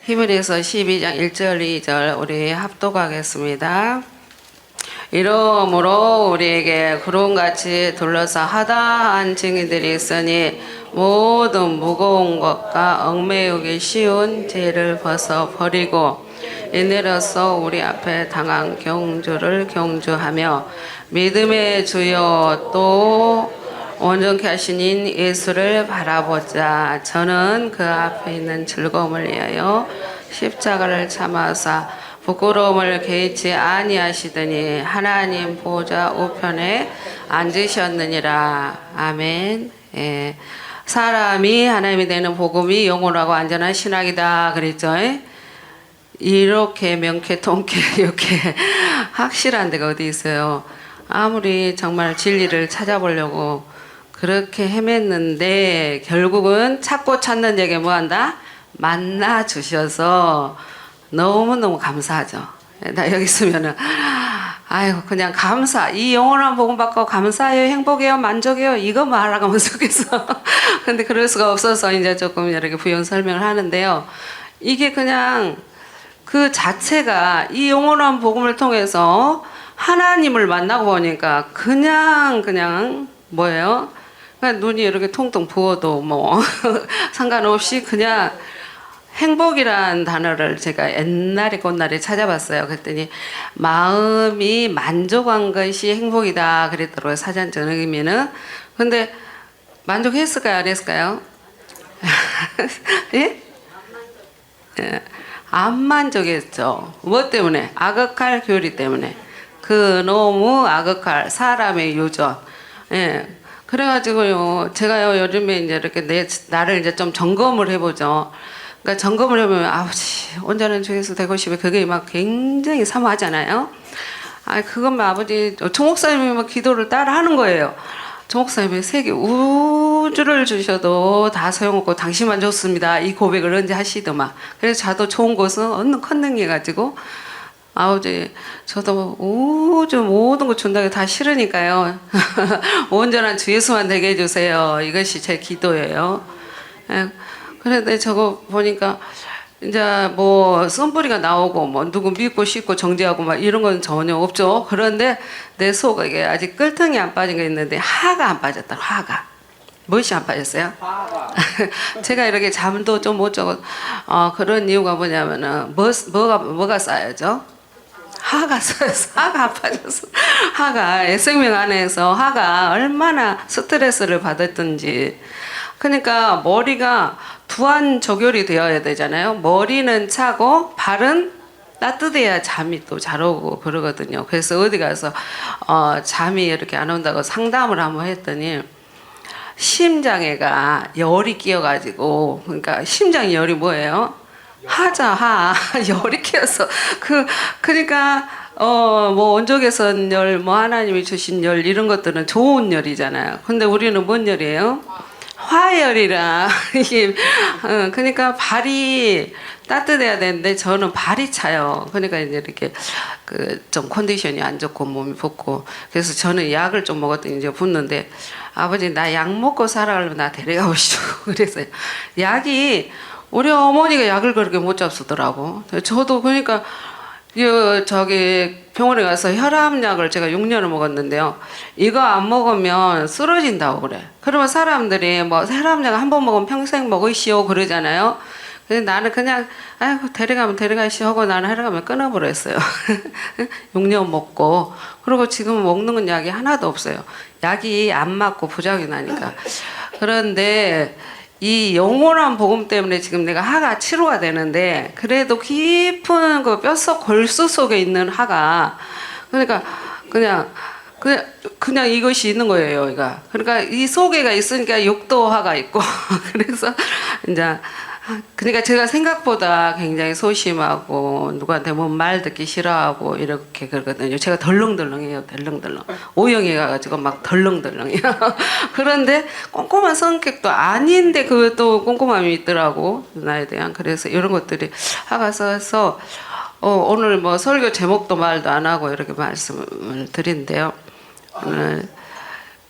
히브리서 12장 1절 2절 우리 합독하겠습니다. 이러므로 우리에게 구름같이 둘러싸 하다한 증인들이 있으니 모든 무거운 것과 얽매이기 쉬운 죄를 벗어버리고 이내로써 우리 앞에 당한 경주를 경주하며 믿음의 주여 또 온전케 하신 인 예수를 바라보자. 저는 그 앞에 있는 즐거움을 위하여 십자가를 참아사 부끄러움을 개의치 아니하시더니 하나님 보좌 우편에 앉으셨느니라. 아멘. 예. 사람이 하나님이 되는 복음이 영원하고 안전한 신학이다 그랬죠. 이렇게 명쾌 통쾌 이렇게 확실한 데가 어디 있어요. 아무리 정말 진리를 찾아보려고 그렇게 헤맸는데 결국은 찾고 찾는 자에게 뭐한다? 만나 주셔서 너무너무 감사하죠. 나 여기 있으면은 아이고 그냥 감사, 이 영원한 복음 받고 감사해요, 행복해요, 만족해요 이거 말하면 좋겠어. 근데 그럴 수가 없어서 이제 조금 이렇게 부연 설명을 하는데요. 이게 그냥 그 자체가 이 영원한 복음을 통해서 하나님을 만나고 보니까 그냥 뭐예요? 그냥 눈이 이렇게 통통 부어도 뭐 상관없이 그냥 행복이란 단어를 제가 옛날에 꽃날에 찾아봤어요. 그랬더니 마음이 만족한 것이 행복이다 그랬더라고요. 사전적 의미는. 근데 만족했을까요? 안 했을까요? 예? 예. 안 만족했죠. 뭐 때문에? 악역할 교리 때문에. 그 너무 악역할 사람의 유전. 예. 그래가지고요, 제가요, 요즘에 이제 이렇게 나를 이제 좀 점검을 해보죠. 그러니까 점검을 해보면, 아버지, 온전한 주에서 되고 싶어. 그게 막 굉장히 사모하잖아요. 아, 그것만 아버지, 총목사님이 막 기도를 따라 하는 거예요. 총목사님이 세계 우주를 주셔도 다 소용없고 당신만 좋습니다. 이 고백을 언제 하시더만. 그래서 저도 좋은 곳은 얻는 컨닝해가지고, 아버지, 저도 우주 모든 거 준다고 다 싫으니까요. 온전한 주 예수만 되게 해주세요. 이것이 제 기도예요. 예, 그런데 저거 보니까 이제 뭐 쓴뿌리가 나오고 뭐 누구 믿고 싶고 정죄하고 막 이런 건 전혀 없죠. 그런데 내 속에 아직 끌통이 안 빠진 게 있는데 하가 안 빠졌다. 하가. 무엇이 안 빠졌어요? 제가 이렇게 잠도 좀 못 자고 그런 이유가 뭐냐면은 뭐가 쌓여져? 하가 쌓여서 하가 안 빠졌어. 하가 생명 안에서 하가 얼마나 스트레스를 받았던지. 그러니까 머리가 두안 조결이 되어야 되잖아요. 머리는 차고 발은 따뜻해야 잠이 또 잘 오고 그러거든요. 그래서 어디 가서 잠이 이렇게 안 온다고 상담을 한번 했더니 심장에가 열이 끼어가지고, 그러니까 심장 열이 뭐예요? 하자 열이 끼어서 그러니까 뭐 온적외선 열, 뭐 하나님이 주신 열 이런 것들은 좋은 열이잖아요. 근데 우리는 뭔 열이에요? 화열이라. 이게 그러니까 발이 따뜻해야 되는데 저는 발이 차요. 그러니까 이제 이렇게 그 좀 컨디션이 안 좋고 몸이 붓고, 그래서 저는 약을 좀 먹었더니 이제 붓는데, 아버지 나 약 먹고 살아가려면 나 데려가 보시오. 그래서 약이 우리 어머니가 약을 그렇게 못 잡수더라고. 저도 그러니까 저기 병원에 가서 혈압약을 제가 6년을 먹었는데요. 이거 안 먹으면 쓰러진다고 그래. 그러면 사람들이 뭐 혈압약 한 번 먹으면 평생 먹으시오 그러잖아요. 근데 나는 그냥 아이고 데려가면 데려가시오 하고 나는 혈압약을 끊어버렸어요. 6년 먹고. 그리고 지금 먹는 건 약이 하나도 없어요. 약이 안 맞고 부작용이 나니까. 그런데 이 영원한 복음 때문에 지금 내가 하가 치료가 되는데, 그래도 깊은 그 뼛속 골수 속에 있는 하가, 그러니까 그냥 이것이 있는 거예요, 여기가. 그러니까 이 속에가 있으니까 육도하가 있고. 그래서 이제 그러니까 제가 생각보다 굉장히 소심하고 누구한테 뭐 말 듣기 싫어하고 이렇게 그러거든요. 제가 덜렁덜렁해요. 덜렁덜렁. O형에 가가지고 막 덜렁덜렁해요. 그런데 꼼꼼한 성격도 아닌데 그것도 꼼꼼함이 있더라고, 나에 대한. 그래서 이런 것들이 하가서 오늘 뭐 설교 제목도 말도 안 하고 이렇게 말씀을 드린대요. 오늘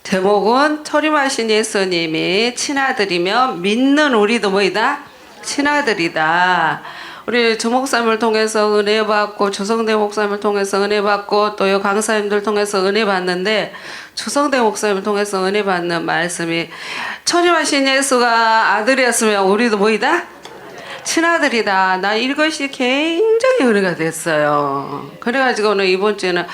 제목은 초림하신 예수님이 친아들이며 믿는 우리도 뭐이다? 친아들이다. 우리 주 목사님을 통해서 은혜 받고 조성대 목사님을 통해서 은혜 받고 또 요 강사님들 통해서 은혜 받는데 조성대 목사님을 통해서 은혜 받는 말씀이 초림하신 예수가 아들이었으면 우리도 뭐이다? 친아들이다. 나 이것이 굉장히 은혜가 됐어요. 그래가지고는 이번 주에는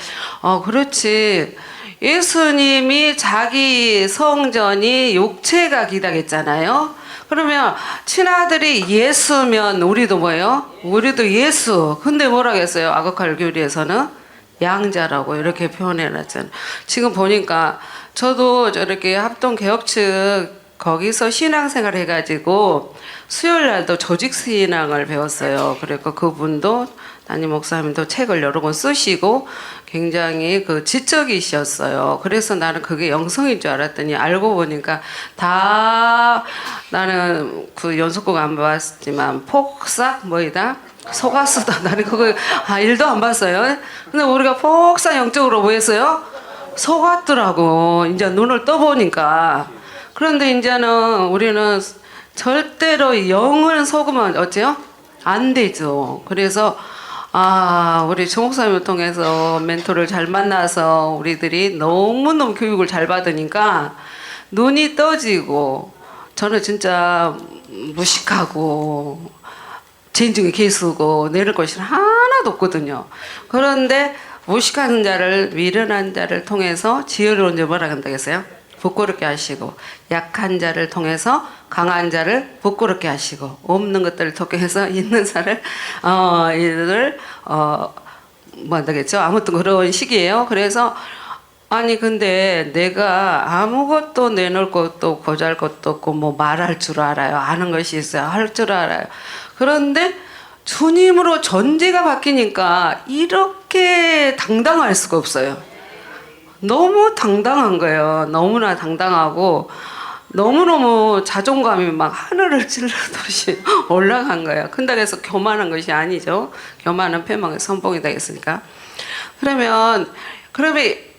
그렇지. 예수님이 자기 성전이 육체가 기다겠잖아요. 그러면 친아들이 예수면 우리도 뭐예요? 우리도 예수. 근데 뭐라고 했어요? 아그칼 교리에서는 양자라고 이렇게 표현해놨잖아요. 지금 보니까 저도 저렇게 합동개혁 측 거기서 신앙생활 해가지고 수요일 날도 조직신앙을 배웠어요. 그러니까 그분도 담임 목사님도 책을 여러 권 쓰시고 굉장히 그 지적이셨어요. 그래서 나는 그게 영성인 줄 알았더니 알고 보니까 다 나는 그 연속곡 안 봤지만 폭삭 뭐이다? 속았수다. 나는 그거 일도 안 봤어요. 근데 우리가 폭삭 영적으로 뭐 했어요? 속았더라고. 이제 눈을 떠보니까. 그런데 이제는 우리는 절대로 영을 속으면 어째요? 안 되죠. 그래서 우리 조 목사님을 통해서 멘토를 잘 만나서 우리들이 너무너무 교육을 잘 받으니까 눈이 떠지고 저는 진짜 무식하고 죄인중에 개수고 내릴 것이 하나도 없거든요. 그런데 무식한 자를 미련한 자를 통해서 지혜로운 자 뭐라 한다겠어요? 부끄럽게 하시고 약한 자를 통해서 강한 자를 부끄럽게 하시고 없는 것들을 통해서 있는 자를 이들 뭐 한다겠죠? 아무튼 그런 식이에요. 그래서 아니 근데 내가 아무것도 내놓을 것도 고잘 것도 없고 뭐 말할 줄 알아요. 아는 것이 있어요. 할 줄 알아요. 그런데 주님으로 전제가 바뀌니까 이렇게 당당할 수가 없어요. 너무 당당한 거예요. 너무나 당당하고 너무너무 자존감이 막 하늘을 찔러듯이 올라간 거예요. 큰다고 해서 교만한 것이 아니죠. 교만은 패망의 선봉이 되겠으니까. 그러면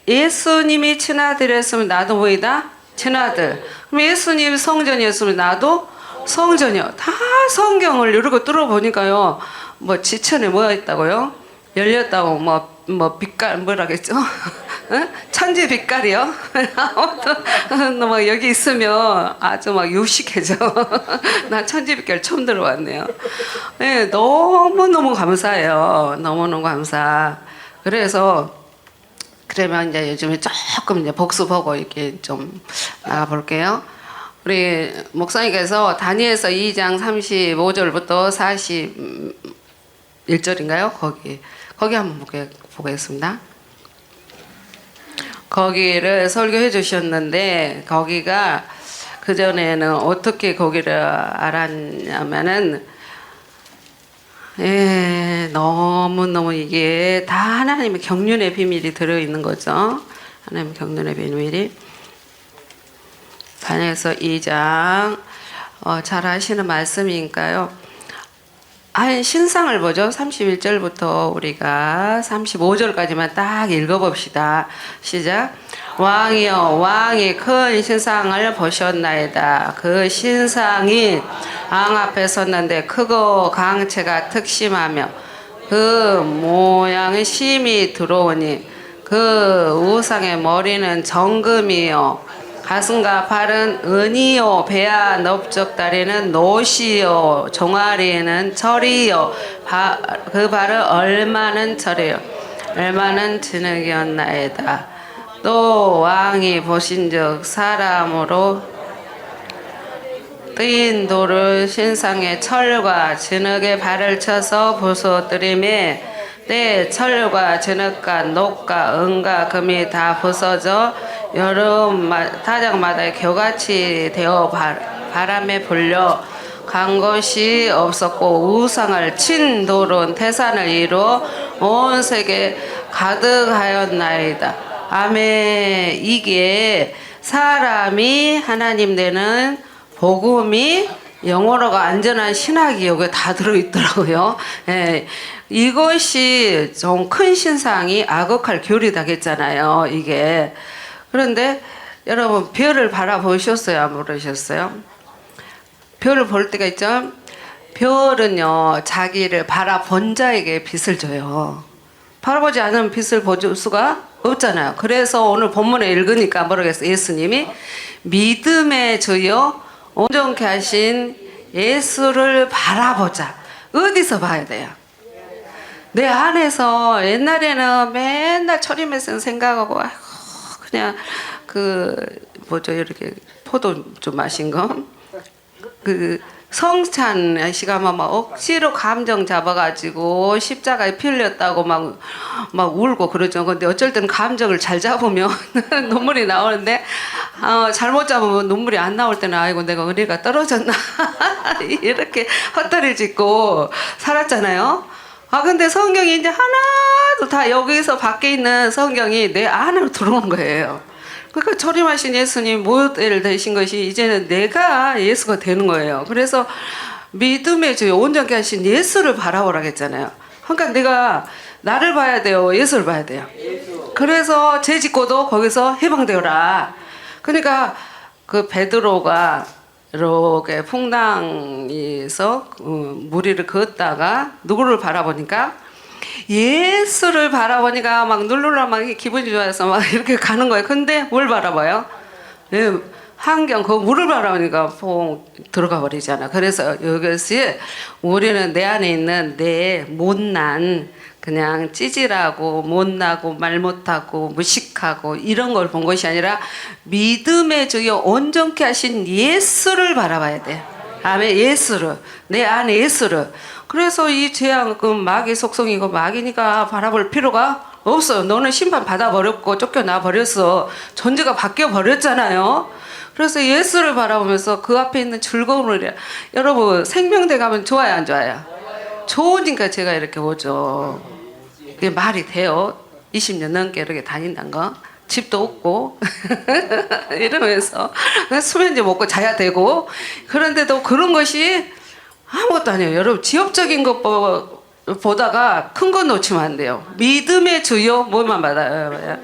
예수님이 친아들이었으면 나도 뭐이다? 친아들. 그럼 예수님 성전이었으면 나도 성전이요. 다 성경을 이러고 뚫어보니까요. 뭐 지천에 뭐가 있다고요? 열렸다고 뭐 빛깔 뭐라겠죠? 천지 빛깔이요? 아무튼 뭐 여기 있으면 아주 막 유식해져. 난 천지 빛깔 처음 들어봤네요. 네, 너무너무 감사해요. 너무너무 감사. 그래서 그러면 이제 요즘에 조금 이제 복습하고 이렇게 좀 나가볼게요. 우리 목사님께서 다니엘서 2장 35절부터 41절인가요? 거기 한번 보겠습니다. 거기를 설교해 주셨는데 거기가 그전에는 어떻게 거기를 알았냐면은 너무너무 이게 다 하나님의 경륜의 비밀이 들어있는 거죠. 하나님의 경륜의 비밀이. 다니엘서 2장 잘 아시는 말씀이니까요. 한 신상을 보죠. 31절부터 우리가 35절까지만 딱 읽어봅시다. 시작. 왕이여 왕이 큰 신상을 보셨나이다. 그 신상이 왕 앞에 섰는데 크고 강체가 특심하며 그 모양이 심이 들어오니 그 우상의 머리는 정금이요 가슴과 발은 은이요 배와 넓적다리는 노시요 종아리는 철이요 그 발은 얼마는 철이요 얼마는 진흙이었나이다. 또 왕이 보신즉 사람으로 뜨인 돌을 신상의 철과 진흙에 발을 쳐서 부서뜨리매 때 철과 진흙과 녹과 은과 금이 다 부서져 여름 타작마다 겨같이 되어 바람에 불려 간 것이 없었고 우상을 친 돌은 태산을 이루어 온 세계 가득하였나이다. 아멘. 이게 사람이 하나님 되는 복음이 영어로가 안전한 신학이 여기 다 들어있더라고요. 예, 이것이 좀 큰 신상이 아극할 교리다겠잖아요. 이게. 그런데 여러분 별을 바라보셨어요? 안 보셨어요? 별을 볼 때가 있죠. 별은요 자기를 바라본 자에게 빛을 줘요. 바라보지 않으면 빛을 보줄 수가 없잖아요. 그래서 오늘 본문에 읽으니까 모르겠어요. 예수님이 믿음의 주여 온전케 하신 예수를 바라보자. 어디서 봐야 돼요? 내 안에서. 옛날에는 맨날 철임에서 생각하고 아이고 그냥 그 뭐죠 이렇게 포도 좀 마신 거 그 성찬 시간만 막 억지로 감정 잡아가지고 십자가에 피 흘렸다고 막 울고 그러죠. 근데 어쩔 때는 감정을 잘 잡으면 눈물이 나오는데 잘못 잡으면 눈물이 안 나올 때는 아이고 내가 은혜가 떨어졌나 이렇게 헛다리를 짚고 살았잖아요. 근데 성경이 이제 하나도 다 여기서 밖에 있는 성경이 내 안으로 들어온 거예요. 그러니까 초림하신 예수님 모델 되신 것이 이제는 내가 예수가 되는 거예요. 그래서 믿음의 주요 온전케 하신 예수를 바라보라 했잖아요. 그러니까 내가 나를 봐야 돼요, 예수를 봐야 돼요. 그래서 죄 짓고도 거기서 해방되어라. 그러니까 그 베드로가 이렇게 풍랑에서 무리를 걷다가 누구를 바라보니까 예수를 바라보니까 막 눌눌러 막 기분이 좋아서 막 이렇게 가는 거예요. 근데 뭘 바라봐요? 환경 그 물을 바라보니까 퐁 들어가 버리잖아. 그래서 이것이 우리는 내 안에 있는 내 못난 그냥 찌질하고 못나고 말 못하고 무식하고 이런 걸 본 것이 아니라 믿음의 주여 온전케 하신 예수를 바라봐야 돼. 아멘. 예수를, 내 안에 예수를. 그래서 이 죄악은 마귀 속성이고 마귀니까 바라볼 필요가 없어요. 너는 심판 받아버렸고 쫓겨나 버렸어. 존재가 바뀌어 버렸잖아요. 그래서 예수를 바라보면서 그 앞에 있는 즐거움을 여러분 생명대 가면 좋아요 안 좋아요? 좋으니까 제가 이렇게 오죠. 이게 말이 돼요. 20년 넘게 이렇게 다닌다는 거. 집도 없고 이러면서 수면제 먹고 자야 되고 그런데도 그런 것이 아무것도 아니에요. 여러분 지엽적인 것 보다가 큰 거 놓치면 안 돼요. 믿음의 주요 뭐만 받아요?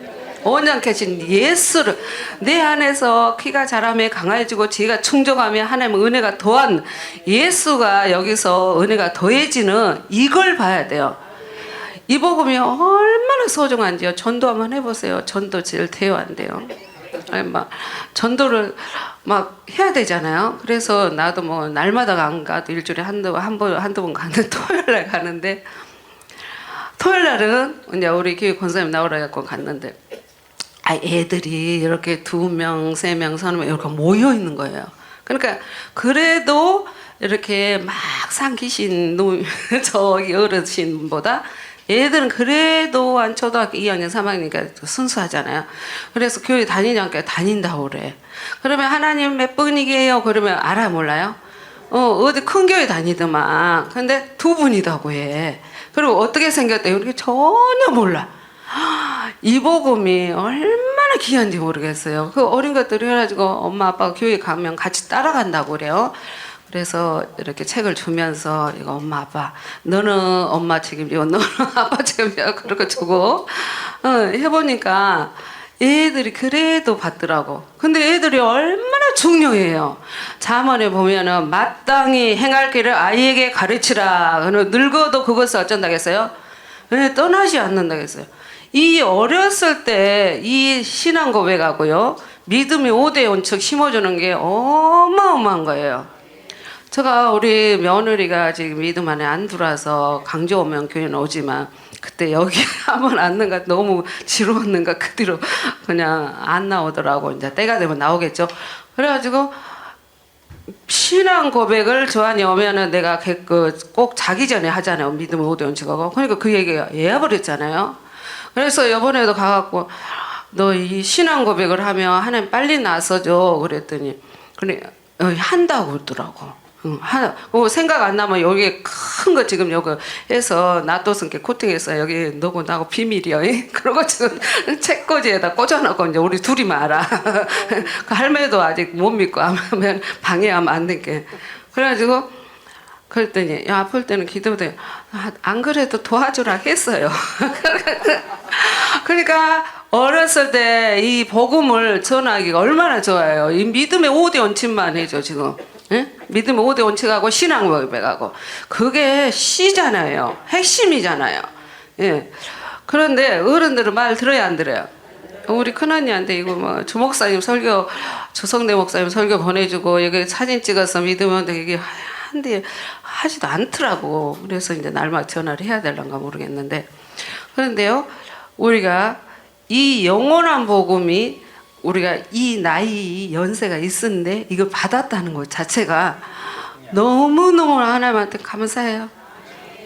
온전케 하신 예수를 내 안에서 키가 자라며 강해지고 지혜가 충족하며 하나님의 은혜가 더한 예수가 여기서 은혜가 더해지는 이걸 봐야 돼요. 이 복음이 얼마나 소중한지요. 전도 한번 해보세요. 전도 제일 돼요 안 돼요? 막 전도를 막 해야 되잖아요. 그래서 나도 뭐 날마다 안 가도 일주일에 한두 번 가는데 토요일 날 가는데 토요일 날은 이제 우리 교육 권사님 나오라 해갖고 갔는데 애들이 이렇게 2명, 3명, 3명 이렇게 모여 있는 거예요. 그러니까 그래도 이렇게 막 상기신 저기 어르신보다 애들은 그래도 한 초등학교 2학년, 3학년이니까 순수하잖아요. 그래서 교회 다니냐니까 다닌다고 그래. 그러면 하나님 몇 분이게요? 그러면 알아 몰라요? 어디 큰 교회 다니더만. 근데 2분이다고 해. 그리고 어떻게 생겼대? 이렇게 전혀 몰라. 이 복음이 얼마나 귀한지 모르겠어요. 그 어린 것들이 해가지고 엄마 아빠가 교회 가면 같이 따라간다고 그래요. 그래서 이렇게 책을 주면서 이거 엄마 아빠 너는 엄마 책임지고 너는 아빠 책임지고 그렇게 주고 해보니까 애들이 그래도 받더라고. 근데 애들이 얼마나 중요해요. 잠언에 보면은 마땅히 행할 길을 아이에게 가르치라. 늙어도 그것을 어쩐다겠어요? 떠나지 않는다겠어요. 이 어렸을 때 이 신앙 고백하고요 믿음이 5대 원칙 심어주는 게 어마어마한 거예요. 제가 우리 며느리가 지금 믿음 안에 안 들어와서 강조 오면 교회는 오지만 그때 여기 한번 앉는가 너무 지루했는가 그 뒤로 그냥 안 나오더라고. 이제 때가 되면 나오겠죠. 그래가지고 신앙 고백을 조안이 오면은 내가 꼭 자기 전에 하잖아요. 믿음 5대 원칙하고. 그러니까 그 얘기가 예약버렸잖아요. 그래서 이번에도 가갖고 너 이 신앙 고백을 하면 하나님 빨리 나서줘 그랬더니 그래 한다고 그러더라고. 생각 안 나면 여기 큰 거 지금 여기 해서 놔뒀으니까 코팅해서 여기 너고 나고 비밀이야. 그러고 지금 책꽂이에다 꽂아놓고 이제 우리 둘이만 알아. 그 할매도 아직 못 믿고 하면 방해하면 안 되게. 그래가지고 그랬더니 야 아플 때는 기도도 안 그래도 도와주라 했어요. 그러니까 어렸을 때 이 복음을 전하기가 얼마나 좋아요. 이 믿음의 5대 원칙만 해줘 지금. 예? 믿음의 5대 원칙하고 신앙 고백하고 그게 C잖아요. 핵심이잖아요. 예. 그런데 어른들은 말 들어야 안 들어요? 우리 큰언니한테 이거 뭐 주목사님 설교 조성대 목사님 설교 보내주고 여기 사진 찍어서 믿으면 이게 한데 하지도 않더라고. 그래서 이제 날마다 전화를 해야 될런가 모르겠는데 그런데요 우리가 이 영원한 복음이 우리가 이 나이 연세가 있었는데 이걸 받았다는 것 자체가 너무너무 하나님한테 감사해요.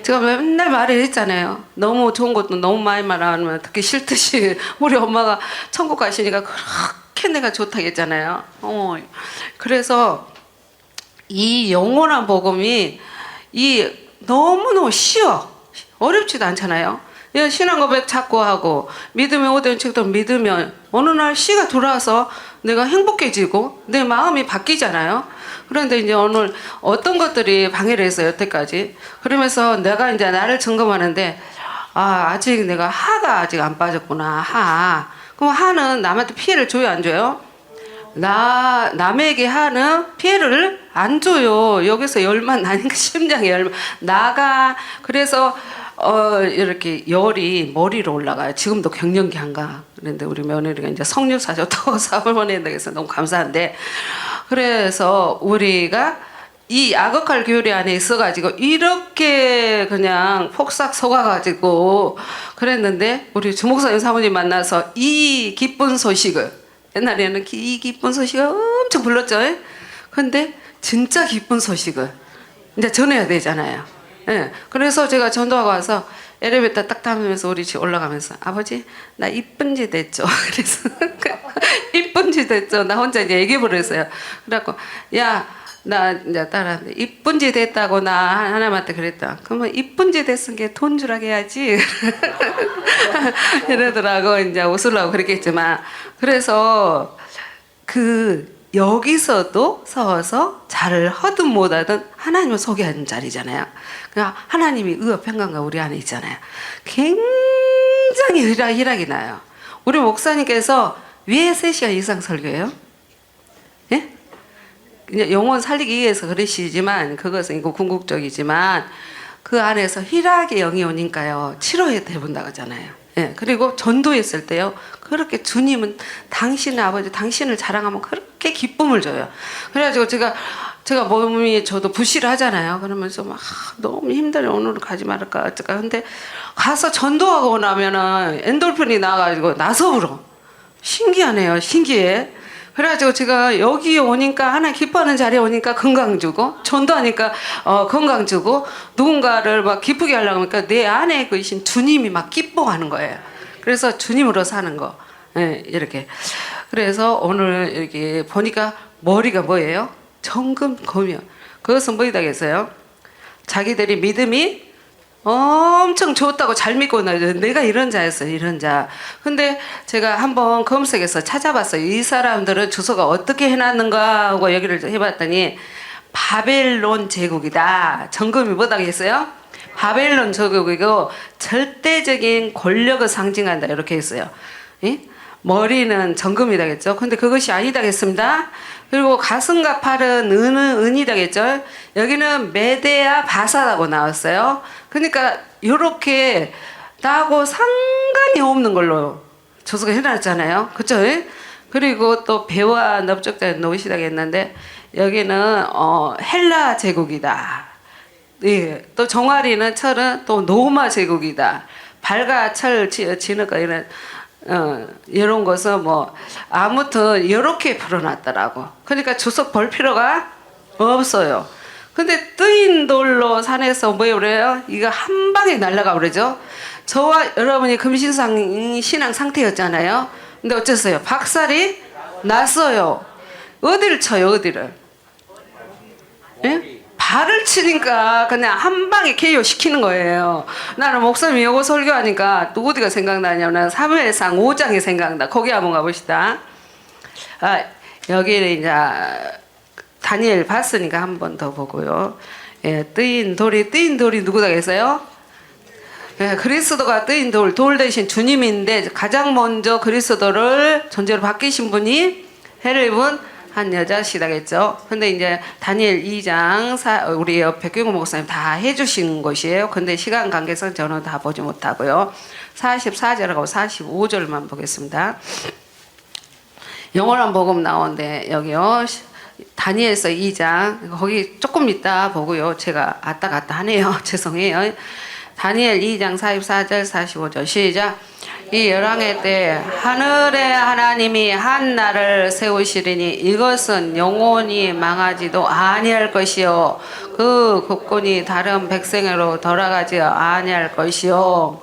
제가 맨날 말을 했잖아요. 너무 좋은 것도 너무 많이 말하면 듣기 싫듯이 우리 엄마가 천국 가시니까 그렇게 내가 좋다고 했잖아요. 그래서 이 영원한 복음이 이 너무너무 쉬워. 어렵지도 않잖아요. 신앙 고백 자꾸 하고 믿음의 5대 원칙도 믿으면 어느 날 씨가 돌아와서 내가 행복해지고 내 마음이 바뀌잖아요. 그런데 이제 오늘 어떤 것들이 방해를 했어요 여태까지. 그러면서 내가 이제 나를 점검하는데 아직 내가 하가 아직 안 빠졌구나. 그럼 하는 남한테 피해를 줘요 안 줘요? 남에게 하는 피해를 안 줘요. 여기서 열만 나니까 심장에 열만 나가. 그래서 이렇게 열이 머리로 올라가요. 지금도 갱년기 한가. 그런데 우리 며느리가 이제 석류 사줬다고 사을 보낸다고 해서 너무 감사한데 그래서 우리가 이 아거칼 교리 안에 있어가지고 이렇게 그냥 폭삭 속아가지고 그랬는데 우리 주목사님 사모님 만나서 이 기쁜 소식을 옛날에는 이 기쁜 소식을 엄청 불렀죠. 근데 진짜 기쁜 소식을 이제 전해야 되잖아요. 예. 그래서 제가 전도하고 와서 엘리베이터 딱 타면서 우리 집 올라가면서 아버지 나 이쁜 지 됐죠. 그래서 이쁜 지 됐죠. 나 혼자 이제 얘기해 버렸어요. 그래갖고 야 나 이제 딸한테 이쁜 지 됐다고 나 하나님한테 그랬다. 그러면 이쁜 지 됐은 게 돈 주라 해야지. 이러더라고. 이제 웃으려고 그랬겠지만 그래서 여기서도 서서 잘을 하든 못하든 하나님을 소개하는 자리잖아요. 그러니까 하나님이 의와 평강과 우리 안에 있잖아요. 굉장히 희락이 나요. 우리 목사님께서 왜 3시간 이상 설교해요? 예? 영혼 살리기 위해서 그러시지만 그것은 이거 궁극적이지만 그 안에서 희락의 영이 오니까요. 치료해 본다고 하잖아요. 예, 그리고 전도했을 때요. 그렇게 주님은 당신의 아버지, 당신을 자랑하면 그렇게 기쁨을 줘요. 그래가지고 제가 몸이 저도 부실을 하잖아요. 그러면서 막 너무 힘들어. 오늘은 가지 말을까 어쩔까. 근데 가서 전도하고 나면은 엔돌핀이 나와가지고 나서 울어. 신기하네요. 신기해. 그래가지고 제가 여기 오니까 하나 기뻐하는 자리에 오니까 건강 주고 전도하니까 건강 주고 누군가를 막 기쁘게 하려고 하니까 내 안에 계신 주님이 막 기뻐하는 거예요. 그래서 주님으로 사는 거. 예, 이렇게. 그래서 오늘 이렇게 보니까 머리가 뭐예요? 정금 고명. 그것은 뭐이다겠어요? 자기들이 믿음이 엄청 좋다고 잘 믿고 내가 이런 자였어요. 이런 자. 근데 제가 한번 검색해서 찾아봤어요. 이 사람들은 주소가 어떻게 해놨는가 하고 얘기를 해봤더니 바벨론 제국이다. 정금이 뭐다 했어요? 바벨론 제국이고 절대적인 권력을 상징한다. 이렇게 했어요. 예? 머리는 정금이다겠죠. 근데 그것이 아니다겠습니다. 그리고 가슴과 팔은 은이다겠죠. 여기는 메데아 바사라고 나왔어요. 그러니까 이렇게 나하고 상관이 없는 걸로 조서가 해놨잖아요. 그쵸? 그리고 또 배와 넓적자 놓으시다고 했는데 여기는 헬라 제국이다. 예, 또 종아리는 철은 또 노마 제국이다. 발과 철 진흙과 이런 것은 뭐 아무튼 이렇게 풀어놨더라고. 그러니까 주석 볼 필요가 없어요. 근데 뜨인 돌로 산에서 뭐 그래요? 이거 한 방에 날아가 그러죠. 저와 여러분이 금신상 신앙 상태였잖아요. 근데 어쨌어요? 박살이 났어요. 어디를 쳐요? 어디를? 예? 발을 치니까 그냥 한 방에 KO 시키는 거예요. 나는 목사님이 요거 설교하니까 또 어디가 생각나냐면 사무엘상 5장이 생각나. 거기 한번 가봅시다. 여기는 이제 다니엘 봤으니까 한 번 더 보고요. 예, 뜨인 돌이 누구다 했어요? 예, 그리스도가 뜨인 돌 대신 주님인데 가장 먼저 그리스도를 존재로 바뀌신 분이 해를 입은 한 여자 시다겠죠. 근데 이제 다니엘 2장 우리 백규공 목사님 다 해주신 것이에요. 근데 시간 관계상 저는 다 보지 못하고요. 44절하고 45절만 보겠습니다. 영원한 복음 나오는데 여기요. 다니엘서 2장 거기 조금 이따 보고요. 제가 왔다 갔다 하네요. 죄송해요. 다니엘 2장 44절 45절 시작. 이 열왕의 때 하늘의 하나님이 한 날을 세우시리니 이것은 영원히 망하지도 아니할 것이요 그 국군이 다른 백성으로 돌아가지 아니할 것이요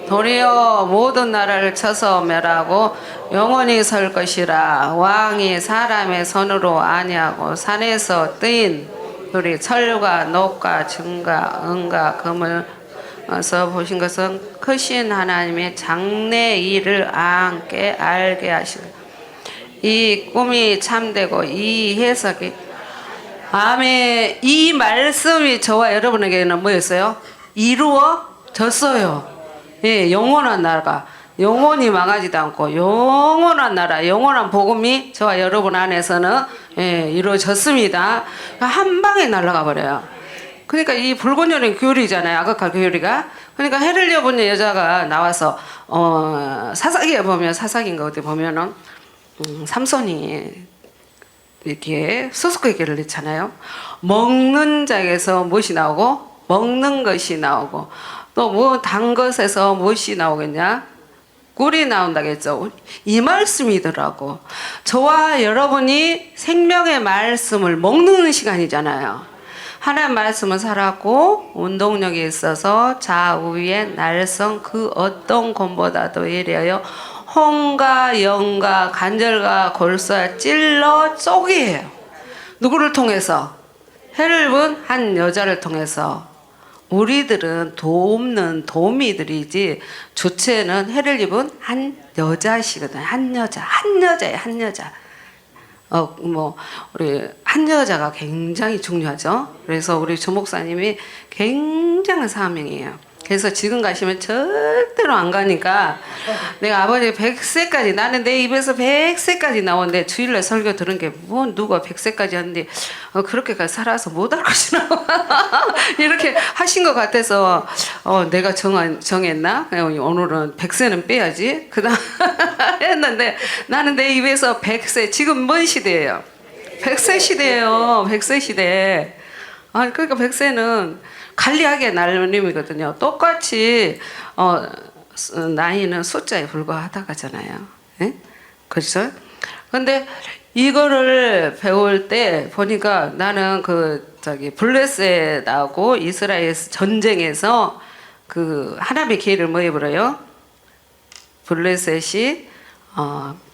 도리어 모든 나라를 쳐서 멸하고 영원히 설 것이라. 왕이 사람의 손으로 아니하고 산에서 뜨인 우리 철과 녹과 증과 은과 금을 서 보신 것은 크신 하나님의 장래 일을 함께 알게 하시고 이 꿈이 참되고 이 해석이 아멘. 이 말씀이 저와 여러분에게는 뭐였어요? 이루어졌어요. 예, 영원한 나라가 영원히 망하지도 않고 영원한 나라, 영원한 복음이 저와 여러분 안에서는 예, 이루어졌습니다. 한 방에 날아가 버려요. 그러니까 이 붉은 여린 교리잖아요. 아가칼 교리가. 그러니까 해를 입은 여자가 나와서 사사기에 보면 사사기인가 어디 보면은 삼손이 이렇게 수수께끼를 넣잖아요. 먹는 자에서 무엇이 나오고 먹는 것이 나오고 또 뭐 단 것에서 무엇이 나오겠냐? 꿀이 나온다겠죠. 이 말씀이더라고. 저와 여러분이 생명의 말씀을 먹는 시간이잖아요. 하나님 말씀은 살았고 운동력이 있어서 좌우의 날성 그 어떤 것보다도 예리하여 혼과 영과 간절과 골수와 찔러 쪼개요. 누구를 통해서? 해를 입은 한 여자를 통해서. 우리들은 돕는 도우미들이지 주체는 해를 입은 한 여자시거든. 한 여자예요. 한 여자. 우리 한 여자가 굉장히 중요하죠. 그래서 우리 조 목사님이 굉장한 사명이에요. 그래서 지금 가시면 절대로 안 가니까 내가 아버지 100세까지 나는 내 입에서 100세까지 나오는데 주일날 설교 들은 게 뭐 누가 100세까지 하는데 그렇게까지 살아서 못 할 것이나 이렇게 하신 것 같아서 내가 정했나? 오늘은 100세는 빼야지. 그다음 했는데 나는 내 입에서 100세 지금 뭔 시대예요? 100세 시대예요. 100세 시대. 그러니까 100세는 관리하기에 나름이거든요. 똑같이 나이는 숫자에 불과하다가잖아요. 예? 그렇죠? 근데 이거를 배울 때 보니까 나는 블레셋하고 이스라엘 전쟁에서 그 하나님의 기회를 뭐 해버려요? 블레셋이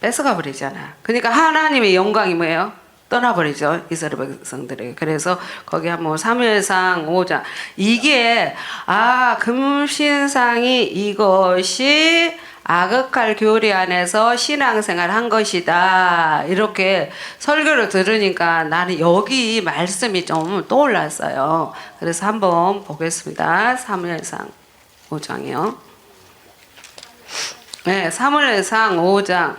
뺏어가 버리잖아. 그러니까 하나님의 영광이 뭐예요? 떠나버리죠. 이스라엘 백성들에게. 그래서 거기 한번 사무엘상 5장 이게 금신상이 이것이 아그칼 교리 안에서 신앙생활 한 것이다. 이렇게 설교를 들으니까 나는 여기 말씀이 좀 떠올랐어요. 그래서 한번 보겠습니다. 사무엘상 5장이요. 네, 사무엘상 5장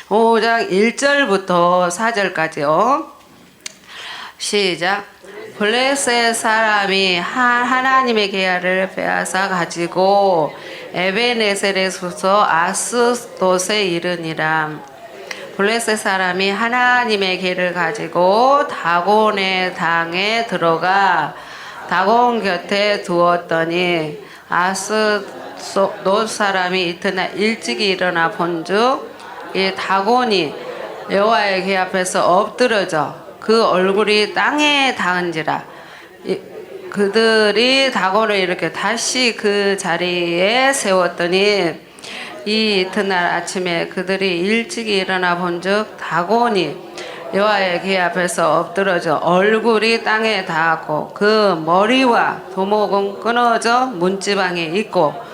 5장 1절부터 4절까지요. 시작. 블레셋 사람이 하나님의 계약을 빼앗아 가지고 에베네셀에서 아스돗에 이르니라. 블레셋 사람이 하나님의 계를 가지고 다곤의 당에 들어가 다곤 곁에 두었더니 아스돗 사람이 이튿날 일찍이 일어나 본즉 이 다곤이 여호와의 궤 앞에서 엎드려져 그 얼굴이 땅에 닿은지라. 그들이 다곤을 이렇게 다시 그 자리에 세웠더니 이 이튿날 아침에 그들이 일찍이 일어나 본즉 다곤이 여호와의 궤 앞에서 엎드려져 얼굴이 땅에 닿았고 그 머리와 도목은 끊어져 문지방에 있고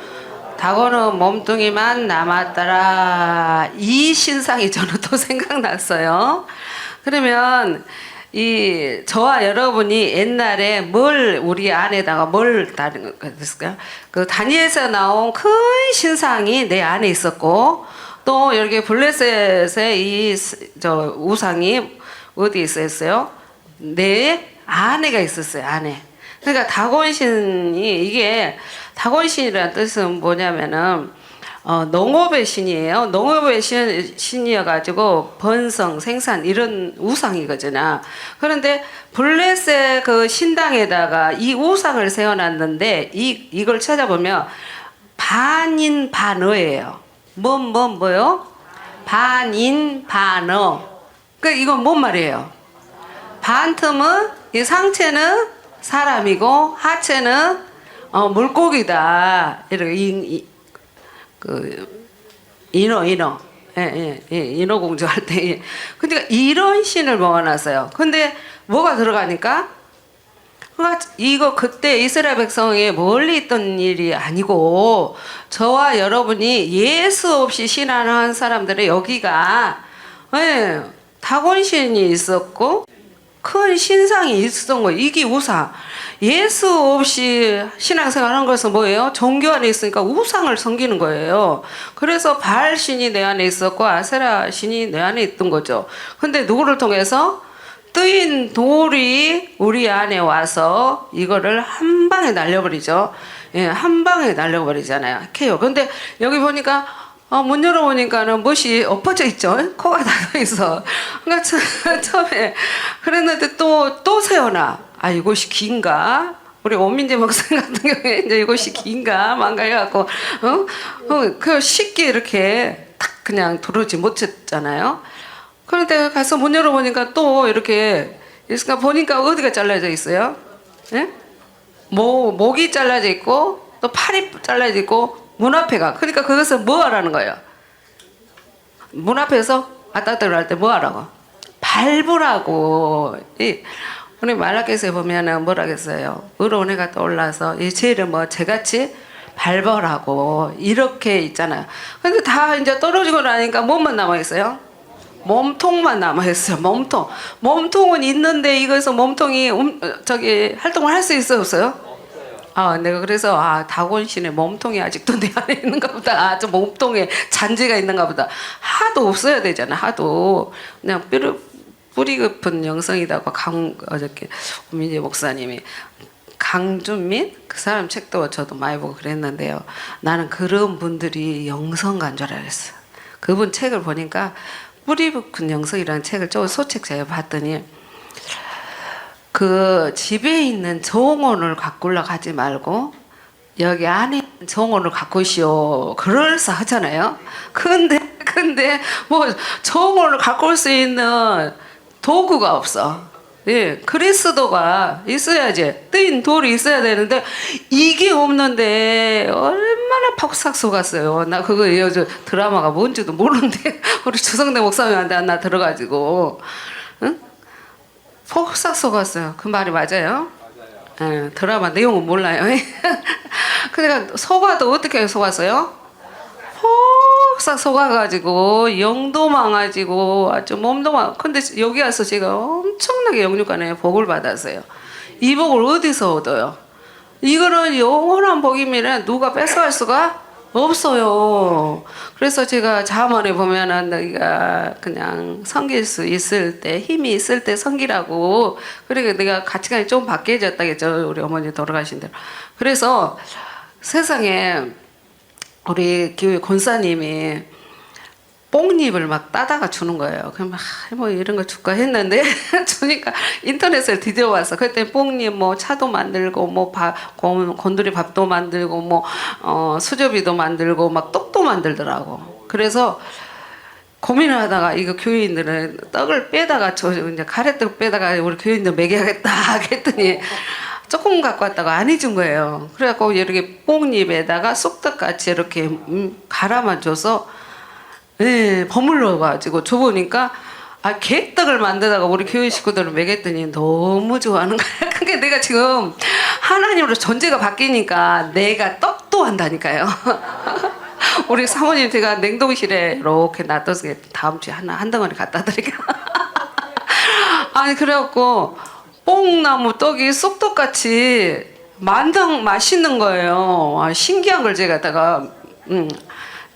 다곤은 몸뚱이만 남았더라. 이 신상이 저는 또 생각났어요. 그러면 저와 여러분이 옛날에 우리 안에다가 뭘 다른 거 됐을까요? 그 다니엘에서 나온 큰 신상이 내 안에 있었고 또 이렇게 블레셋의 이 저 우상이 어디 있었어요? 내 아내가 있었어요. 아내. 그러니까 다곤신이 이게 다곤신이라는 뜻은 뭐냐면은 농업의 신이에요. 농업의 신이어가지고 번성, 생산 이런 우상이거든요. 그런데 블레셋 그 신당에다가 이 우상을 세워놨는데 이걸 찾아보면 반인 반어예요. 뭐요? 반인 반어. 그러니까 이건 뭔 말이에요? 반틈은 이 상체는 사람이고 하체는 물고기다. 이렇게 그 인어 인어공주 할 때. 그러니까 이런 신을 모아놨어요. 근데 뭐가 들어가니까 이거 그때 이스라엘 백성이 멀리 있던 일이 아니고 저와 여러분이 예수 없이 신앙한 사람들의 여기가 다곤신이 있었고 큰 신상이 있었던 거예요. 이게 우상. 예수 없이 신앙생활 하는 것은 뭐예요? 종교 안에 있으니까 우상을 섬기는 거예요. 그래서 바알 신이 내 안에 있었고 아세라 신이 내 안에 있던 거죠. 근데 누구를 통해서? 뜨인 돌이 우리 안에 와서 이거를 한 방에 날려버리죠. 예, 한 방에 날려버리잖아요. 캐요. 근데 여기 보니까 문 열어보니까는 못이 엎어져 있죠. 코가 닫아 있어. 그러니까 처음에 그랬는데 또 세워놔. 아, 이것이 긴가? 우리 오민재 목사님 같은 경우에 이제 이것이 긴가? 망가해갖고, 그 쉽게 이렇게 탁 그냥 들어오지 못했잖아요. 그런데 가서 문 열어보니까 또 이렇게, 있으니까 보니까 어디가 잘라져 있어요? 예? 목이 잘라져 있고, 또 팔이 잘라져 있고, 문 앞에가. 그러니까 그것은 뭐 하라는 거예요? 문 앞에서 왔다 갔다 할 때 뭐 하라고? 밟으라고. 우리 말라기서에 보면은 뭐라겠어요? 의로운 해가 떠올라서 이 죄를 뭐 죄같이 밟으라고 이렇게 있잖아요. 근데 다 이제 떨어지고 나니까 뭐만 남아있어요? 몸통만 남아있어요. 몸통은 있는데 이거에서 몸통이 활동을 할 수 있어요, 없어요? 내가 그래서 다곤신의 몸통이 아직도 내 안에 있는가 보다. 저 몸통에 잔재가 있는가 보다. 하도 없어야 되잖아. 하도 그냥 뿌리 깊은 영성이다고 어저께 오민재 목사님이 강준민 그 사람 책도 저도 많이 보고 그랬는데요. 나는 그런 분들이 영성가인 줄 알았어. 그분 책을 보니까 뿌리 깊은 영성이라는 책을 저 소책 제가 봤더니 그 집에 있는 정원을 가꾸려고 하지 말고 여기 안에 있는 정원을 가꾸시오. 그럴싸하잖아요. 근데 뭐 정원을 가꿀 수 있는 도구가 없어. 예, 그리스도가 있어야지. 뜨인 돌이 있어야 되는데 이게 없는데 얼마나 퍽싹 속았어요. 나 그거 요즘 드라마가 뭔지도 모르는데 우리 주성대 목사님한테 하나 들어가지고 응? 퍽싹 속았어요. 그 말이 맞아요? 예, 드라마 내용은 몰라요. 그러니까 속아도 어떻게 속았어요? 퍽싹 속아가지고 영도 망가지고 아주 몸도 근데 여기 와서 제가 엄청나게 영육간에 복을 받았어요. 이 복을 어디서 얻어요? 이거는 영원한 복이면 누가 뺏어갈 수가 없어요. 그래서 제가 자문에 보면은 너희가 그냥 섬길 수 있을 때 힘이 있을 때 섬기라고. 그러니까 내가 가치관이 좀 바뀌어졌다겠죠. 우리 어머니 돌아가신 대로. 그래서 세상에 우리 교회 권사님이 뽕잎을 막 따다가 주는 거예요. 그럼 뭐 이런 거 줄까 했는데 주니까 인터넷을 뒤져봤어. 그때 뽕잎 뭐 차도 만들고 뭐 곤드리 밥도 만들고 뭐 수제비도 만들고 막 떡도 만들더라고. 그래서 고민을 하다가 이거 교인들은 떡을 빼다가 이제 가래떡 빼다가 우리 교인들 먹여야겠다 했더니 조금 갖고 왔다가 안 해준 거예요. 그래갖고 이렇게 뽕잎에다가 쑥떡같이 이렇게 갈아만 줘서 버물러 가지고 줘보니까 개떡을 만들다가 우리 교회 식구들을 먹였더니 너무 좋아하는 거야. 그게 내가 지금 하나님으로 존재가 바뀌니까 내가 떡도 한다니까요. 우리 사모님 제가 냉동실에 이렇게 놔둬서 다음 주에 한 덩어리 갖다 드릴게요. 아니 그래갖고 뽕나무 떡이 쑥떡같이 만당 맛있는 거예요. 신기한 걸 제가 갖다가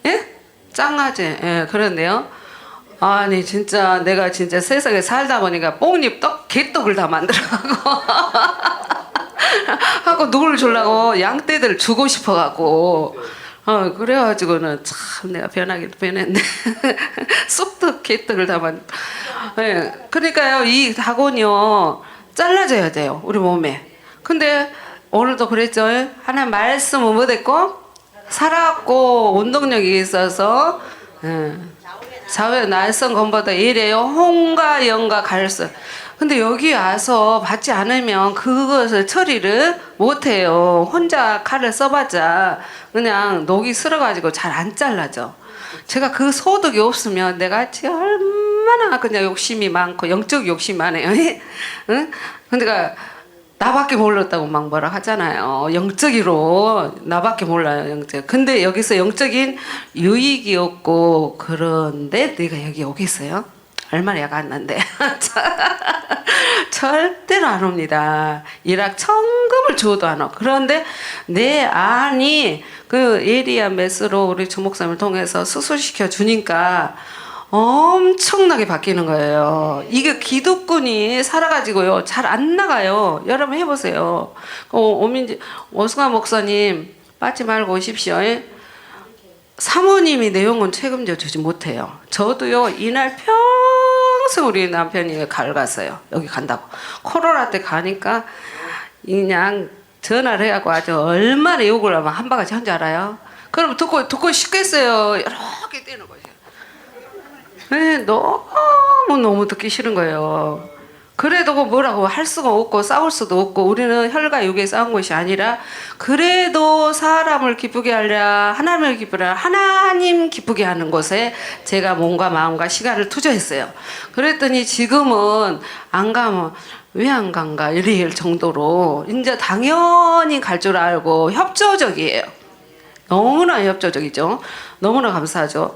예? 짱하지? 예, 그런데요. 아니 진짜 내가 진짜 세상에 살다 보니까 뽕잎떡, 개떡을 다 만들어가고 하고 누굴 주려고 양떼들 주고 싶어갖고 그래가지고는 참 내가 변하기도 변했네. 쑥떡, 개떡을 다 예, 그러니까요 이 다곤이요 잘라져야 돼요 우리 몸에. 근데 오늘도 그랬죠. 하나님 말씀은 못했고 살았고 운동력이 있어서 예. 사회 날선 건보다 이래요. 홍과 영과 갈수. 근데 여기 와서 받지 않으면 그것을 처리를 못해요. 혼자 칼을 써봤자 그냥 녹이 슬어가지고 잘 안 잘라져. 제가 그 소득이 없으면 내가 얼마나 그냥 욕심이 많고 영적 욕심 많아요. 응? 근데 나밖에 몰랐다고 막 뭐라 하잖아요. 영적으로 나밖에 몰라요. 영적. 근데 여기서 영적인 유익이 없고 그런데 내가 여기 오겠어요? 얼마나 야가 안 난데. 절대로 안 옵니다. 일확천금을 줘도 안 와. 그런데 내 안이 그 에리야 메스로 우리 주목사님을 통해서 수술시켜 주니까 엄청나게 바뀌는 거예요. 이게 기득권이 살아가지고요. 잘 안 나가요. 여러분 해보세요. 오승환 목사님 빠지 말고 오십시오. 사모님이 내용은 책임져 주지 못해요. 저도요. 이날 평생 우리 남편이 갈갔어요. 여기 간다고. 코로나 때 가니까 그냥 전화를 해갖고 아주 얼마나 욕을 하면 한 바가지 한 줄 알아요? 그럼 듣고 싶겠어요. 이렇게 떼는 거예요. 네, 너무 듣기 싫은 거예요. 그래도 뭐라고 할 수가 없고 싸울 수도 없고 우리는 혈과 육에 싸운 것이 아니라 그래도 사람을 기쁘게 하랴 하나님을 기쁘게 하랴 하나님 기쁘게 하는 것에 제가 몸과 마음과 시간을 투자했어요. 그랬더니 지금은 안 가면 왜 안 간가 이럴 정도로 이제 당연히 갈 줄 알고 협조적이에요. 너무나 협조적이죠. 너무나 감사하죠.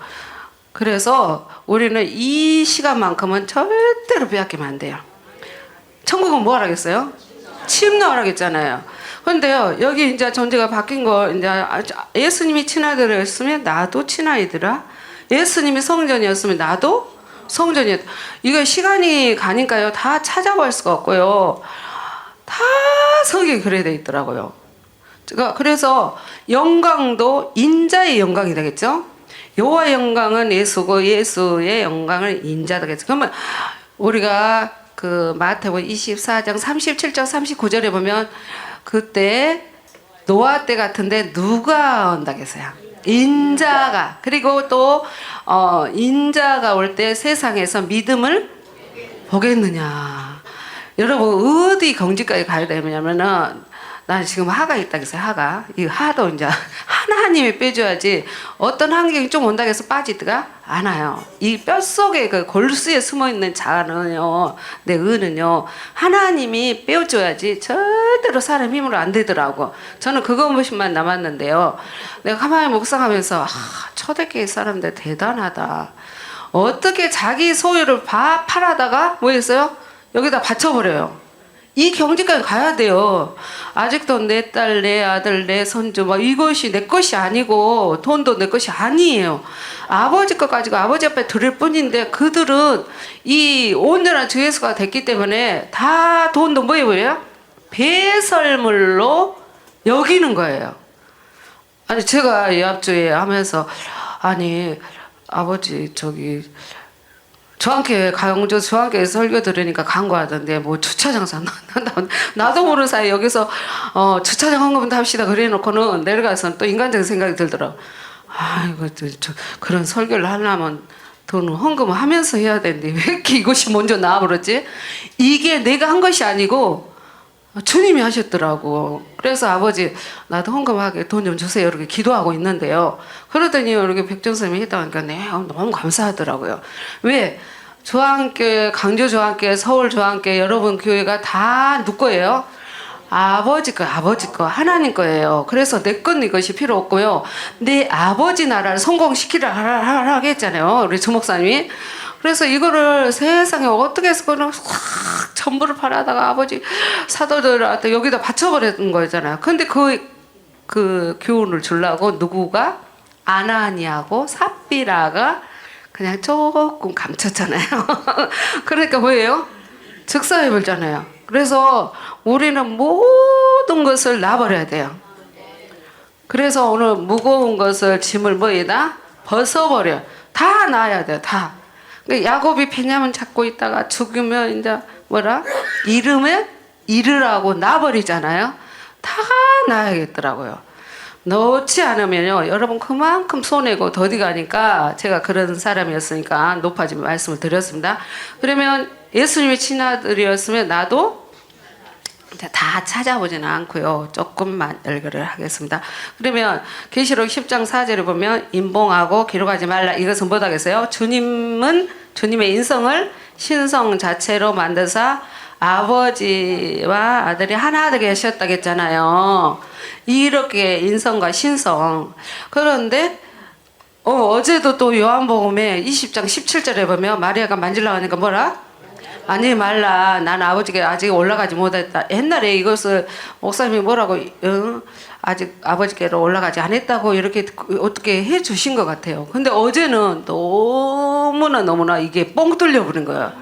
그래서 우리는 이 시간만큼은 절대로 빼앗기면 안 돼요. 천국은 뭐 하라겠어요? 침노하라겠잖아요. 그런데요, 여기 이제 전제가 바뀐 거, 이제 예수님이 친아들이었으면 나도 친아이들아. 예수님이 성전이었으면 나도 성전이었다. 이거 시간이 가니까요, 다 찾아볼 수가 없고요. 다 성경이 그래 돼 있더라고요. 그래서 영광도 인자의 영광이 되겠죠? 여호와의 영광은 예수고 예수의 영광을 인자되겠죠. 그러면 우리가 그 마태복음 24장 37절 39절에 보면 그때 노아 때 같은데 누가 온다겠어요? 인자가. 그리고 또 인자가 올 때 세상에서 믿음을 보겠느냐. 여러분 어디 경지까지 가야 되냐면은 나는 지금 하가 있다 그래서 하가 이 하도 이제 하나님이 빼줘야지 어떤 환경이 좀 온다고 해서 빠지지가 않아요. 이 뼛속에 그 골수에 숨어있는 자는요 내 은은요 하나님이 빼줘야지 절대로 사람 힘으로 안 되더라고. 저는 그것만 남았는데요. 내가 가만히 묵상하면서 초대교회 사람들 대단하다. 어떻게 자기 소유를 팔아다가 뭐 했어요? 여기다 바쳐버려요. 이 경지까지 가야 돼요. 아직도 내 딸, 내 아들, 내 손주, 막 이것이 내 것이 아니고 돈도 내 것이 아니에요. 아버지 것 가지고 아버지 앞에 드릴 뿐인데 그들은 이 온전한 주 예수가 됐기 때문에 다 돈도 뭐예요? 배설물로 여기는 거예요. 아니 제가 이 앞주에 하면서 아니 아버지 저한테 강조 저한테 설교 들으니까 간거하던데 뭐 주차장 사 나도 모르는 사이 여기서 주차장 헌금도 합시다 그래놓고는 내려가서 또 인간적인 생각이 들더라고. 이거 그런 설교를 하려면 돈 헌금을 하면서 해야 되는데 왜 이렇게 이것이 먼저 나와버렸지? 이게 내가 한 것이 아니고 주님이 하셨더라고. 그래서 아버지 나도 헌금하게 돈 좀 주세요 이렇게 기도하고 있는데요. 그러더니 이렇게 백종선생님이 했다니까 너무 감사하더라고요. 왜? 조항교회, 강조 조항교회, 서울 조항교회 여러분 교회가 다 누구 거예요? 아버지 거 하나님 거예요. 그래서 내 건 이것이 필요 없고요. 내 아버지 나라를 성공시키라 했잖아요. 우리 주목사님이. 그래서 이거를 세상에 어떻게 해서 그냥 확 전부를 팔아다가 아버지 사도들한테 여기다 바쳐버렸던 거잖아요. 근데 그 교훈을 주려고 누구가? 아나니하고 삽비 하비라가 그냥 조금 감췄잖아요. 그러니까 뭐예요? 즉사해버리잖아요. 그래서 우리는 모든 것을 놔버려야 돼요. 그래서 오늘 무거운 것을 짐을 뭐에다 벗어버려. 다 놔야 돼요. 다. 그러니까 야곱이 폐념을 잡고 있다가 죽으면 이제 뭐라? 이름에 이르라고 놔버리잖아요. 다 놔야겠더라고요. 넣지 않으면요, 여러분 그만큼 손해고 더디 가니까 제가 그런 사람이었으니까 높아지면 말씀을 드렸습니다. 그러면 예수님의 친아들이었으면 나도 다 찾아보지는 않고요. 조금만 열거를 하겠습니다. 그러면 계시록 10장 4절에 보면 인봉하고 기록하지 말라. 이것은 뭐다겠어요? 주님은 주님의 인성을 신성 자체로 만드사 아버지와 아들이 하나 되게 하셨다겠잖아요. 이렇게 인성과 신성. 그런데 어제도 또 요한복음에 20장 17절에 보면 마리아가 만지려고 하니까 뭐라? 아니 말라. 난 아버지가 아직 올라가지 못했다. 옛날에 이것을 목사님이 뭐라고 아직 아버지께로 올라가지 않았다고 이렇게 어떻게 해 주신 것 같아요. 근데 어제는 너무나 이게 뻥 뚫려 버린 거예요.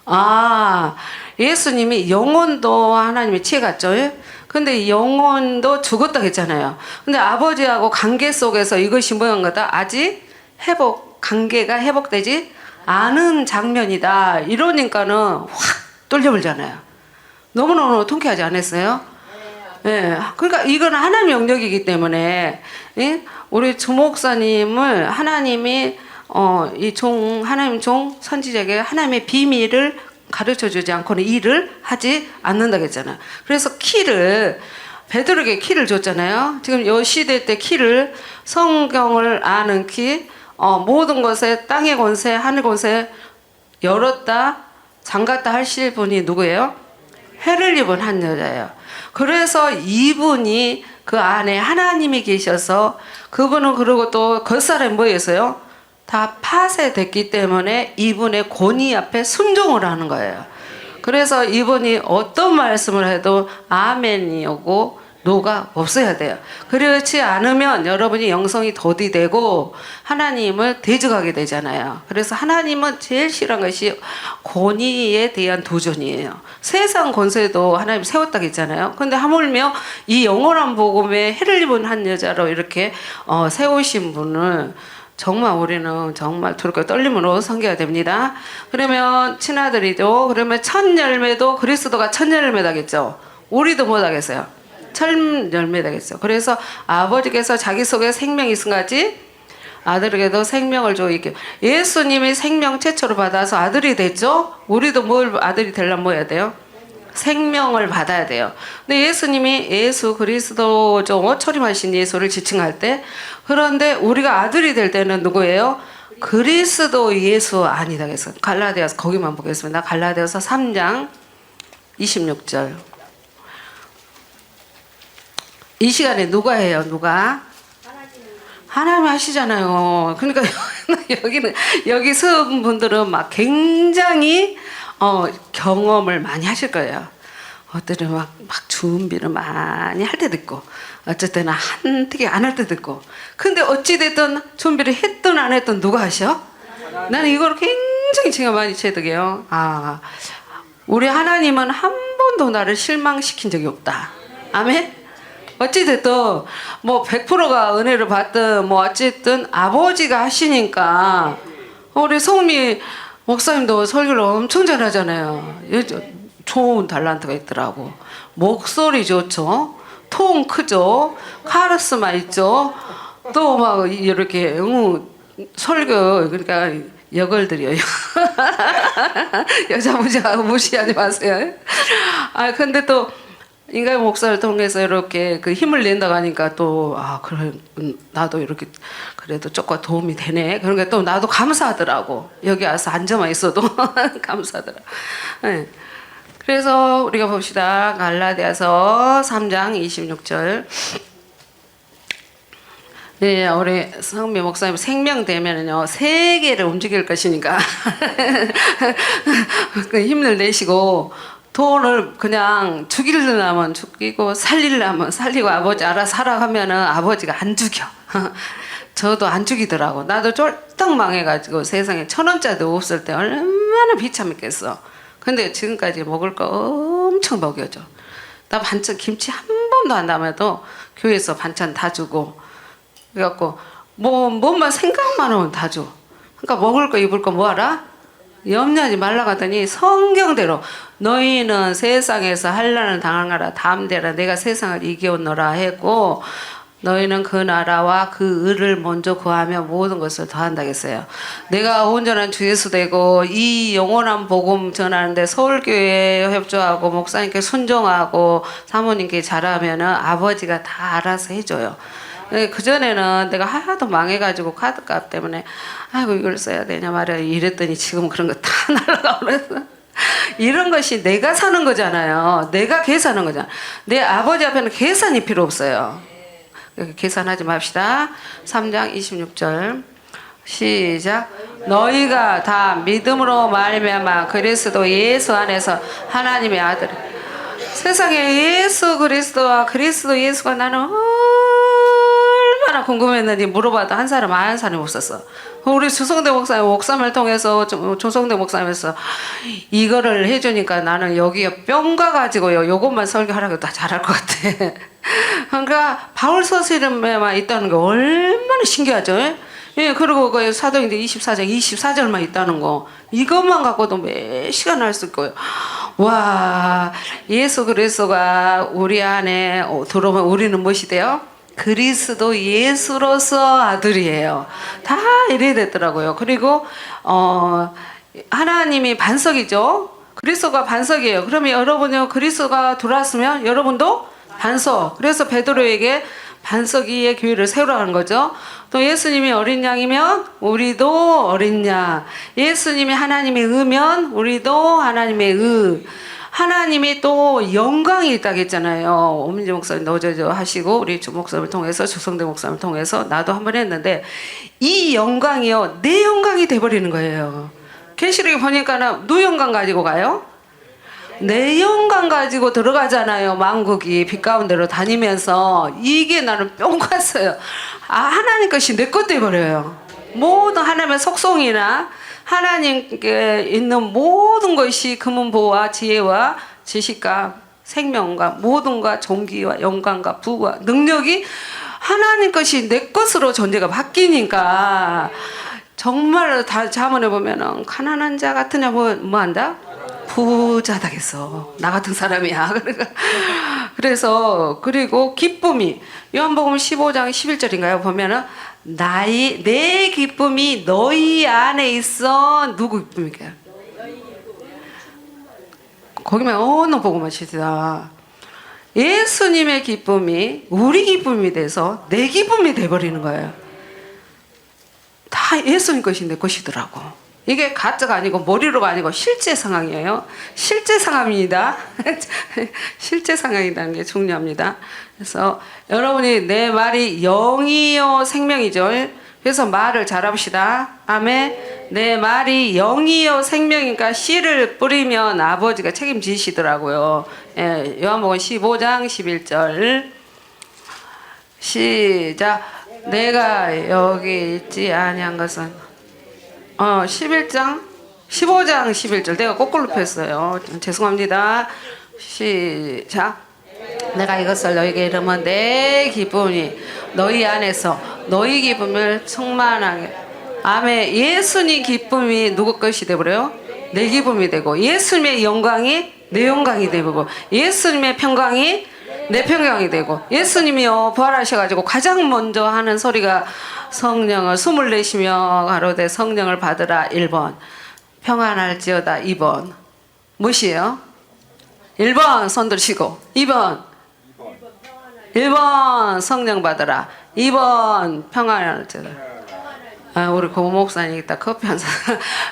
아, 예수님이 영혼도 하나님의 지혜 같죠? 근데 영혼도 죽었다 했잖아요. 근데 아버지하고 관계 속에서 이것이 뭐한 거다? 아직 관계가 회복되지 않은 장면이다. 이러니까는 확 뚫려버리잖아요. 너무너무 통쾌하지 않았어요? 예. 그러니까 이건 하나님의 영역이기 때문에, 예? 우리 주목사님을 하나님이, 하나님 종, 선지자에게 하나님의 비밀을 가르쳐 주지 않고는 일을 하지 않는다고 했잖아요. 그래서 베드로에게 키를 줬잖아요. 지금 이 시대 때 키를, 성경을 아는 키, 모든 것에 땅의 권세, 하늘 권세 열었다, 잠갔다 하실 분이 누구예요? 해를 입은 한 여자예요. 그래서 이분이 그 안에 하나님이 계셔서 그분은 그러고 또 겉사람이 뭐였어요? 다 파쇄됐기 때문에 이분의 권위 앞에 순종을 하는 거예요. 그래서 이분이 어떤 말씀을 해도 아멘이 오고 노가 없어야 돼요. 그렇지 않으면 여러분이 영성이 더디되고 하나님을 대적하게 되잖아요. 그래서 하나님은 제일 싫어하는 것이 권위에 대한 도전이에요. 세상 권세도 하나님 세웠다고 했잖아요. 근데 하물며 이 영원한 복음에 해를 입은 한 여자로 이렇게 세우신 분을 정말 우리는 정말 두렵고 떨림으로 섬겨야 됩니다. 그러면 친아들이죠. 그러면 첫 열매도 그리스도가 첫 열매다겠죠. 우리도 뭐다겠어요? 첫 열매다겠죠. 그래서 아버지께서 자기 속에 생명이 있은가지 아들에게도 생명을 줘. 이렇게 예수님이 생명 최초로 받아서 아들이 됐죠. 우리도 뭘 아들이 되려면 뭐 해야 돼요? 생명을 받아야 돼요. 근데 예수님이 예수 그리스도죠. 초림하신 예수를 지칭할 때, 그런데 우리가 아들이 될 때는 누구예요? 그리스도 예수 아니다 그래서 갈라디아서 거기만 보겠습니다. 갈라디아서 3장 26절. 이 시간에 누가 해요? 누가? 하나님 하시잖아요. 그러니까 여기 서은 분들은 막 굉장히 경험을 많이 하실 거예요. 어때는 막 준비를 많이 할 때도 있고, 어쨌든 한되게 안 할 때도 있고. 근데 어찌됐든 준비를 했든 안 했든 누가 하셔? 나는 이걸 굉장히 제가 많이 체득해요. 우리 하나님은 한 번도 나를 실망시킨 적이 없다. 아멘? 어찌됐든 뭐 100%가 은혜를 받든 뭐 어쨌든 아버지가 하시니까. 우리 성미 목사님도 설교를 엄청 잘하잖아요. 좋은 달란트가 있더라고. 목소리 좋죠. 톤 크죠. 카리스마 있죠. 또 막 이렇게 설교 그러니까 여걸드려요. 여자 무시하지 마세요. 근데 또 인간 목사를 통해서 이렇게 그 힘을 낸다고 하니까 또 그래 나도 이렇게 그래도 조금 도움이 되네. 그러니까 또 나도 감사하더라고. 여기 와서 앉아만 있어도 감사하더라. 네. 그래서 우리가 봅시다. 갈라디아서 3장 26절. 네, 우리 성미 목사님 생명되면은요 세계를 움직일 것이니까 그 힘을 내시고. 돈을 그냥 죽이려면 죽이고 살리려면 살리고 아버지 알아서 하라 하면은 아버지가 안 죽여. 저도 안 죽이더라고. 나도 쫄딱 망해가지고 세상에 1,000원짜리도 없을 때 얼마나 비참했겠어. 근데 지금까지 먹을 거 엄청 먹여줘. 나 반찬 김치 한 번도 안 담아도 교회에서 반찬 다 주고, 그래갖고 뭐만 생각만 하면 다 줘. 그러니까 먹을 거 입을 거 뭐 하라? 염려하지 말라고 하더니 성경대로 너희는 세상에서 환난을 당하라 다음대로 내가 세상을 이겨오너라 했고, 너희는 그 나라와 그 의를 먼저 구하며 모든 것을 더한다겠어요. 내가 온전한 주 예수 되고 이 영원한 복음 전하는데 서울교회에 협조하고 목사님께 순종하고 사모님께 잘하면은 아버지가 다 알아서 해줘요. 그전에는 내가 하도 망해가지고 카드값 때문에 아이고 이걸 써야 되냐 말이야 이랬더니 지금 그런 거 다 날아가면서 이런 것이 내가 사는 거잖아요. 내가 계산하는 거잖아. 내 아버지 앞에는 계산이 필요 없어요. 계산하지 맙시다. 3장 26절 시작. 너희가 다 믿음으로 말미암아 그리스도 예수 안에서 하나님의 아들. 세상에 예수 그리스도와 그리스도 예수가 나는 얼마나 궁금했는지 물어봐도 한 사람 없었어. 우리 조성대 목사님을 통해서 조성대 목사님에서 이거를 해주니까 나는 여기에 뿅 가가지고요 요것만 설교하라고 다 잘할 것 같아. 그러니까 바울 서신에만 있다는 게 얼마나 신기하죠. 예, 그리고 그 사도행전 24장 24절만 있다는 거 이것만 갖고도 몇 시간 할 수 있고요. 와, 예수 그리스도가 우리 안에 들어오면 우리는 무엇이 돼요? 그리스도 예수로서 아들이에요. 다 이래야 되더라고요. 그리고 하나님이 반석이죠. 그리스도가 반석이에요. 그러면 여러분요 그리스도가 들어왔으면 여러분도 반석. 그래서 베드로에게 반석 위에 교회를 세우라는 거죠. 또 예수님이 어린 양이면 우리도 어린 양. 예수님이 하나님의 의면 우리도 하나님의 의. 하나님이 또 영광이 있다고 했잖아요. 오민재 목사님 너저저 하시고 우리 주 목사님을 통해서 주성대 목사님을 통해서 나도 한번 했는데 이 영광이요 내 영광이 돼버리는 거예요. 계시록에 보니까는 누 영광 가지고 가요? 내 영광 가지고 들어가잖아요. 만국이 빛 가운데로 다니면서 이게 나는 뿅 갔어요. 아, 하나님 것이 내 것 돼버려요. 모든 하나님의 속성이나 하나님께 있는 모든 것이 금은보와 지혜와 지식과 생명과 모든과 존귀와 영광과 부와 능력이 하나님 것이 내 것으로 존재가 바뀌니까 정말 다 자문해 보면은 가난한 자 같은 자 뭐 한다? 부자다겠어. 나 같은 사람이야. 그래서 그리고 기쁨이 요한복음 15장 11절인가요? 보면은 내 기쁨이 너희 안에 있어. 누구 기쁨일까요? 거기만 어느 보고만 치자. 예수님의 기쁨이 우리 기쁨이 돼서 내 기쁨이 돼버리는 거예요. 다 예수님 것이 내 것이더라고. 이게 가짜가 아니고 머리로가 아니고 실제 상황이에요. 실제 상황입니다. 실제 상황이라는 게 중요합니다. 그래서 여러분이 내 말이 영이요 생명이죠. 그래서 말을 잘합시다. 아멘. 내 말이 영이요 생명이니까 씨를 뿌리면 아버지가 책임지시더라고요. 예, 요한복음 15장 11절 시작. 내가 여기 있지 아니한 것은 15장 11절 내가 거꾸로 폈어요. 죄송합니다. 시작. 내가 이것을 너희에게 이르면 내 기쁨이 너희 안에서 너희 기쁨을 충만하게. 아멘. 예수님 기쁨이 누구 것이 되버려요? 내 기쁨이 되고 예수님의 영광이 내 영광이 되고 예수님의 평강이 내 평강이 되고 예수님이요 부활하셔가지고 가장 먼저 하는 소리가 성령을 숨을 내쉬며 가로되 성령을 받으라 1번 평안할지어다 2번 무엇이에요? 1번 손 들시고 2번 성령 받으라 2번 평안할지어다. 아, 우리 고모 목사님 이따 커피 한 잔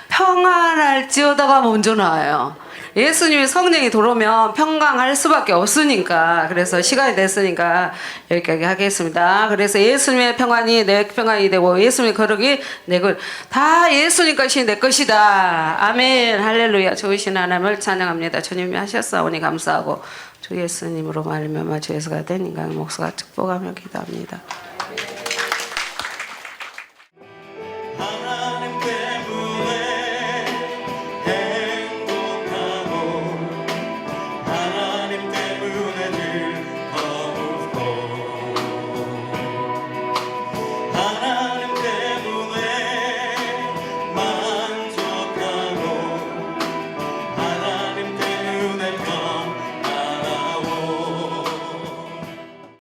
평안할지어다가 먼저 나와요. 예수님이 성령이 들어오면 평강할 수밖에 없으니까. 그래서 시간이 됐으니까 여기까지 하겠습니다. 그래서 예수님의 평안이 내 평안이 되고 예수님의 거룩이 내 것, 다 예수님 것이 내 것이다. 아멘. 할렐루야. 좋으신 하나님을 찬양합니다. 주님이 하셨사오니 감사하고 주 예수님으로 말미암아 주 예수가 된 인간 목사가 축복하며 기도합니다.